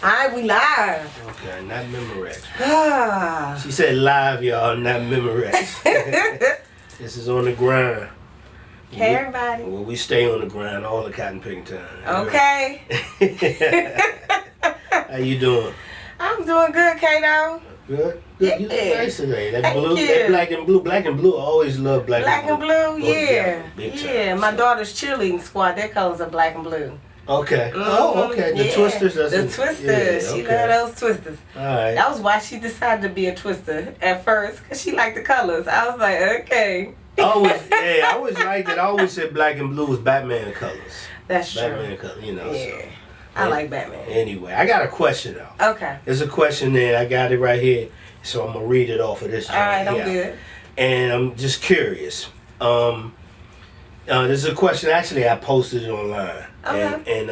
Hi, we live. Okay, not Memorex. She said live, y'all, not Memorex. This is on the grind. Hey, everybody. Well, we stay on the grind all the cotton picking time. Okay. How you doing? I'm doing good, Kato. Good? Yeah. You look nice today. That Thank blue, you. that black and blue. I always love black and blue. Black and blue, yeah. Big time. Yeah, my daughter's cheerleading squad, their colors are black and blue. Okay. Oh, okay. The yeah. Twisters. The Twisters. Yeah, She okay. loved those Twisters. All right. That was why she decided to be a Twister at first, because she liked the colors. I was like, okay. I always liked it. I always said black and blue was Batman colors. That's true. Batman colors, you know. Yeah. So. I like Batman. Anyway, I got a question though. Okay. There's a question there. I got it right here. So I'm going to read it off of this. All right, I'm good. And I'm just curious. This is a question, actually, I posted it online. Okay. And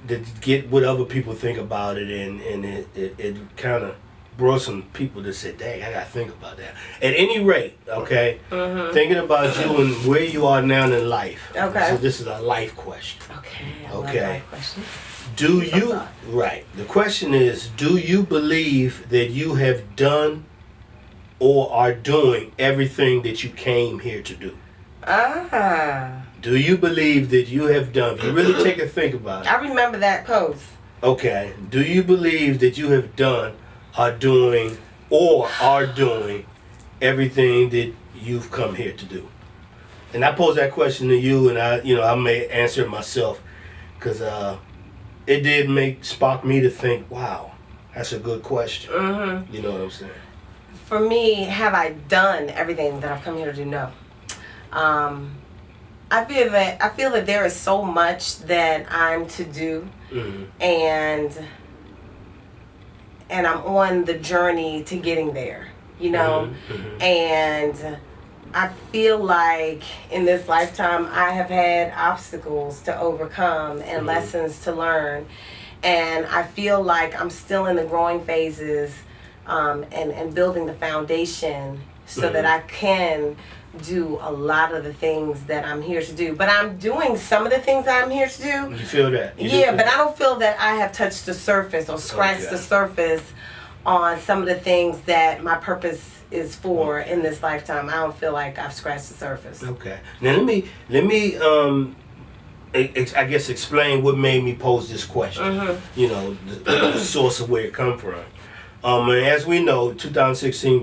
to get what other people think about it. And it kind of brought some people that said, dang, I got to think about that. At any rate, okay, thinking about you and where you are now in life. Okay. So this is a life question. Okay. Okay. Life question. Do you, right, the question is, do you believe that you have done or are doing everything that you came here to do? Do you believe that you have done, if you really take a think about it. I remember that post. Okay, do you believe that you have done, are doing, or are doing everything that you've come here to do? And I pose that question to you, and I may answer it myself, because it did spark me to think, wow, that's a good question. You know what I'm saying? For me, have I done everything that I've come here to do? No. I feel that there is so much that I'm to do, and I'm on the journey to getting there, you know, and I feel like in this lifetime I have had obstacles to overcome and lessons to learn, and I feel like I'm still in the growing phases and building the foundation so that I can do a lot of the things that I'm here to do. But I'm doing some of the things that I'm here to do. You feel that? But I don't feel that I have touched the surface or scratched the surface on some of the things that my purpose is for in this lifetime. I don't feel like I've scratched the surface. Okay. Now let me I guess explain what made me pose this question. You know, the source of where it come from. And as we know, 2016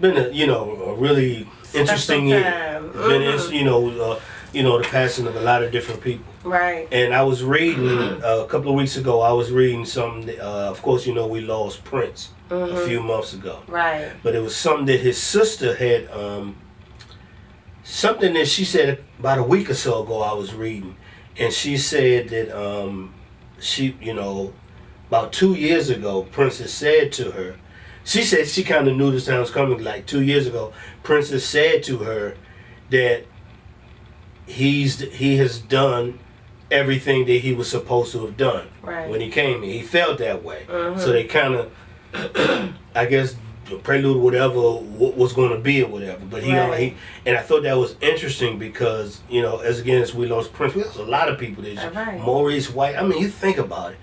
been a really interesting year. The passing of a lot of different people. Right. And I was reading a couple of weeks ago. I was reading something. Of course, we lost Prince a few months ago. Right. But it was something that his sister had. Something that she said about a week or so ago. I was reading, and she said that she, about 2 years ago, Princess said to her. She said she kind of knew this time was coming. Like 2 years ago, Princess said to her that he has done everything that he was supposed to have done when he came here. He felt that way. So they kind of, I guess, prelude whatever was going to be or whatever. But he and I thought that was interesting because as we lost Prince, we lost a lot of people. There's Maurice White. I mean, you think about it.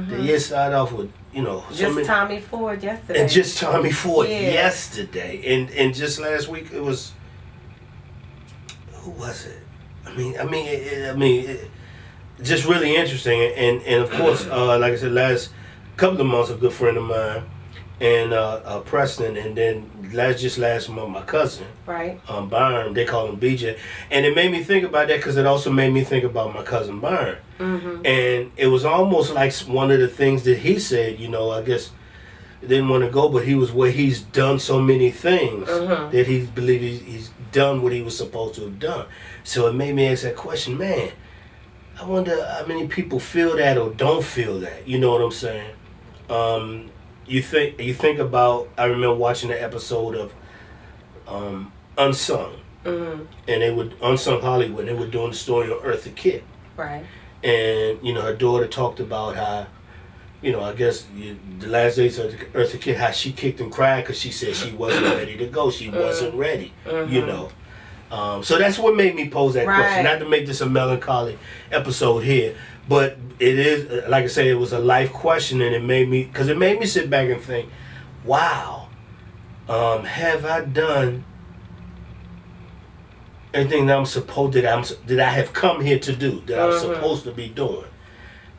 The year started off with just Tommy Ford yesterday. And just Tommy Ford yesterday. And just last week it was, who was it? I mean, just really interesting. And of course, like I said, last couple of months, a good friend of mine and Preston, and then last month my cousin, Byron, they call him BJ, and it made me think about that because it also made me think about my cousin Byron, and it was almost like one of the things that he said. I guess didn't want to go, but he was where he's done so many things that he believed he's done what he was supposed to have done. So it made me ask that question, man. I wonder how many people feel that or don't feel that. You know what I'm saying? You think about. I remember watching the episode of Unsung, and they would Unsung Hollywood. They were doing the story of Eartha Kitt, right? And her daughter talked about how, I guess the last days of Eartha Kitt, how she kicked and cried because she said she wasn't ready to go. She wasn't ready, So that's what made me pose that Right. question. Not to make this a melancholy episode here, but it is, like I say, it was a life question, and it made me sit back and think, wow, have I done everything that I'm supposed that I have come here to do, that I'm supposed to be doing?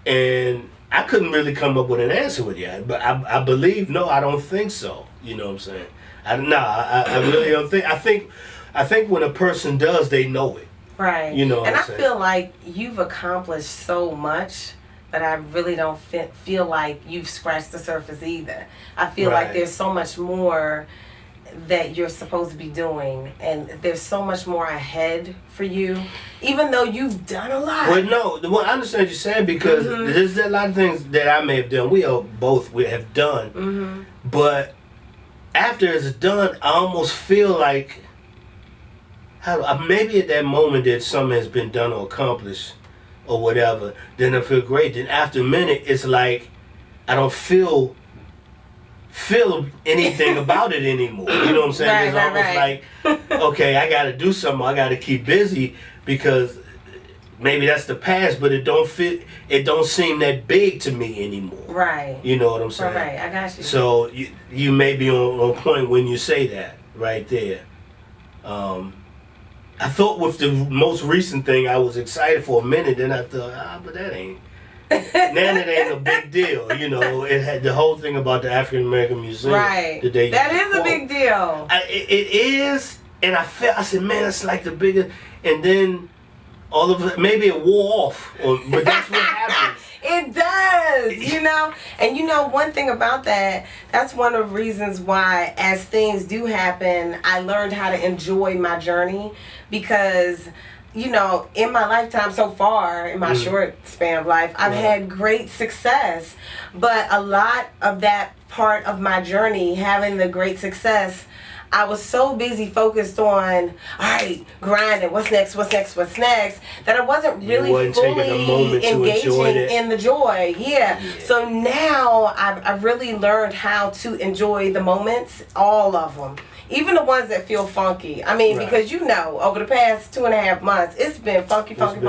And I couldn't really come up with an answer with that, but I believe, no, I don't think so. You know what I'm saying? I really don't think. I think when a person does, they know it. Right. You know what and I'm I saying? feel like you've accomplished so much that I really don't feel like you've scratched the surface either. I feel like Right. there's so much more that you're supposed to be doing, and there's so much more ahead for you, even though you've done a lot. Well, no, I understand what you're saying, because there's a lot of things that I may have done. We have done, but after it's done, I almost feel like maybe at that moment that something has been done or accomplished or whatever, then I feel great. Then after a minute, it's like I don't feel anything about it anymore. You know what I'm saying? Right, It's right, almost right. like, okay, I got to do something. I got to keep busy, because maybe that's the past, but it don't seem that big to me anymore. Right. You know what I'm saying? Right. I got you. So you may be on point when you say that right there. I thought with the most recent thing, I was excited for a minute. Then I thought, but that ain't. Now it ain't a big deal. You know, it had the whole thing about the African American Museum. Right. That is a big deal. It is, and I said, man, it's like the biggest. And then all of it, maybe it wore off, but that's what happens. It does, you know. And you know, one thing about that's one of the reasons why, as things do happen, I learned how to enjoy my journey, because, you know, in my lifetime so far, in my short span of life, I've had great success. But a lot of that part of my journey, having the great success, I was so busy focused on, all right, grinding, what's next, that I wasn't really fully engaging in the joy. Yeah. So now I've really learned how to enjoy the moments, all of them. Even the ones that feel funky. I mean, because you know, over the past 2.5 months, it's been funky, Yeah, okay?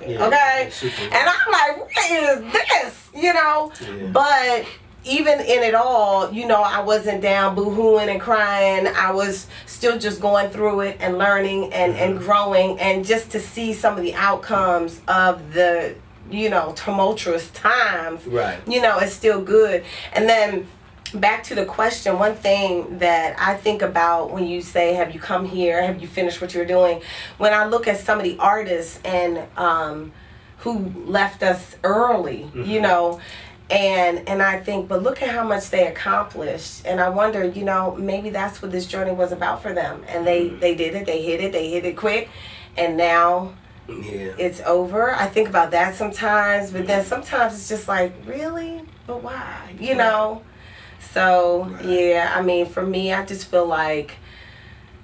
And I'm like, what is this? You know? Yeah. But even in it all, you know, I wasn't down boo-hooing and crying. I was still just going through it and learning and growing, and just to see some of the outcomes of the, you know, tumultuous times, you know, it's still good. And then back to the question, one thing that I think about when you say, have you come here, have you finished what you're doing, when I look at some of the artists and who left us early, you know, and I think, but look at how much they accomplished, and I wonder, you know, maybe that's what this journey was about for them, and they did it, they hit it quick, and now it's over. I think about that sometimes, but then sometimes it's just like, really? But why? You know? So, yeah, I mean, for me, I just feel like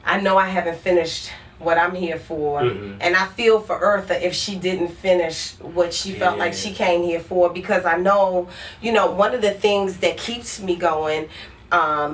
I know I haven't finished what I'm here for. And I feel for Eartha if she didn't finish what she felt like she came here for, because I know, you know, one of the things that keeps me going,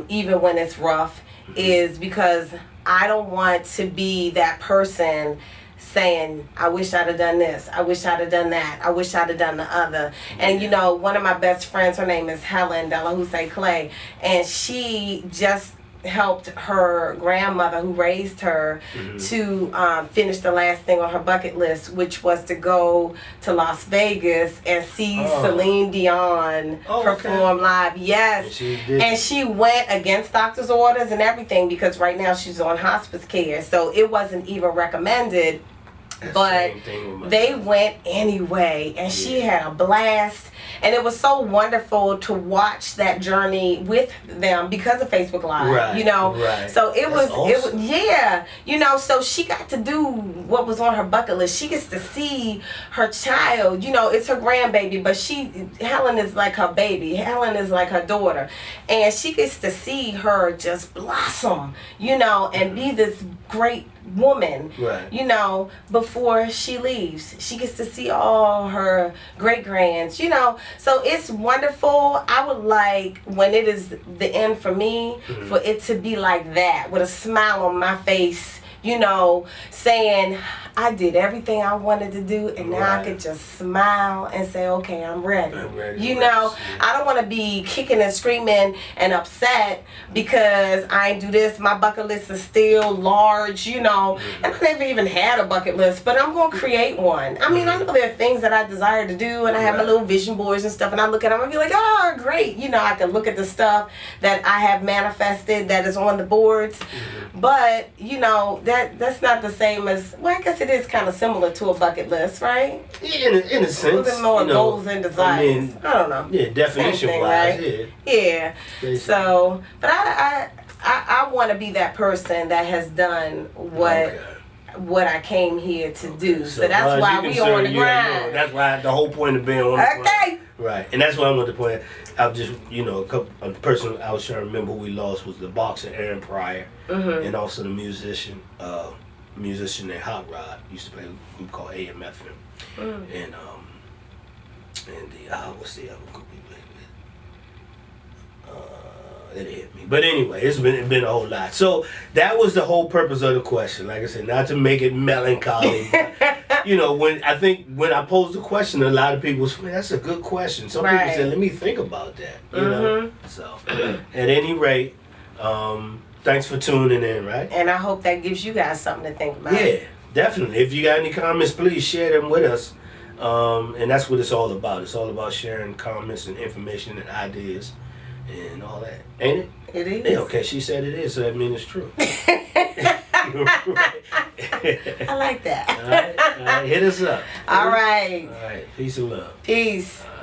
even when it's rough, is because I don't want to be that person saying, I wish I'd have done this, I wish I'd have done that, I wish I'd have done the other. And you know, one of my best friends, her name is Helen Delahousse Clay, and she just helped her grandmother who raised her to finish the last thing on her bucket list, which was to go to Las Vegas and see Celine Dion perform live. Yes. And she went against doctor's orders and everything, because right now she's on hospice care, so it wasn't even recommended. But they went anyway, and she had a blast, and it was so wonderful to watch that journey with them because of Facebook Live, you know. So it was, you know. So she got to do what was on her bucket list. She gets to see her child, you know. It's her grandbaby, but Helen is like her baby. Helen is like her daughter, and she gets to see her just blossom, you know, and be this great woman, you know, before she leaves. She gets to see all her great-grands, you know. So it's wonderful. I would like, when it is the end for me, for it to be like that, with a smile on my face, you know, saying I did everything I wanted to do, and now I could just smile and say, okay, I'm ready. You know, I don't want to be kicking and screaming and upset because I ain't do this. My bucket list is still large, you know, and I never even had a bucket list, but I'm going to create one. I mean, I know there are things that I desire to do, and I have my little vision boards and stuff, and I look at them and be like, oh, great. You know, I can look at the stuff that I have manifested that is on the boards, but, you know, that's not the same as, well, I guess it is kind of similar to a bucket list, right? Yeah, in a sense. A little more goals and desires. I don't know. Yeah, definition-wise, right? Yeah. So, but I want to be that person that has done what I came here to do. So that's why we on the grind. That's why the whole point of being on the grind. Right. And that's why I want to point out. I've just, you know, a person I was trying to remember who we lost was the boxer Aaron Pryor, and also the musician named Hot Rod, used to play we call AMFM, and the what's the other group we played with? It hit me. But anyway, it's been a whole lot. So that was the whole purpose of the question. Like I said, not to make it melancholy. But, you know, when I posed the question, a lot of people said, man, that's a good question. Some people said, let me think about that. You know. So at any rate, thanks for tuning in, right? And I hope that gives you guys something to think about. Yeah, definitely. If you got any comments, please share them with us. And that's what it's all about. It's all about sharing comments and information and ideas and all that. Ain't it? It is. Yeah, okay, she said it is, so that means it's true. I like that. All right, hit us up. All right. All right, peace and love. Peace. All right.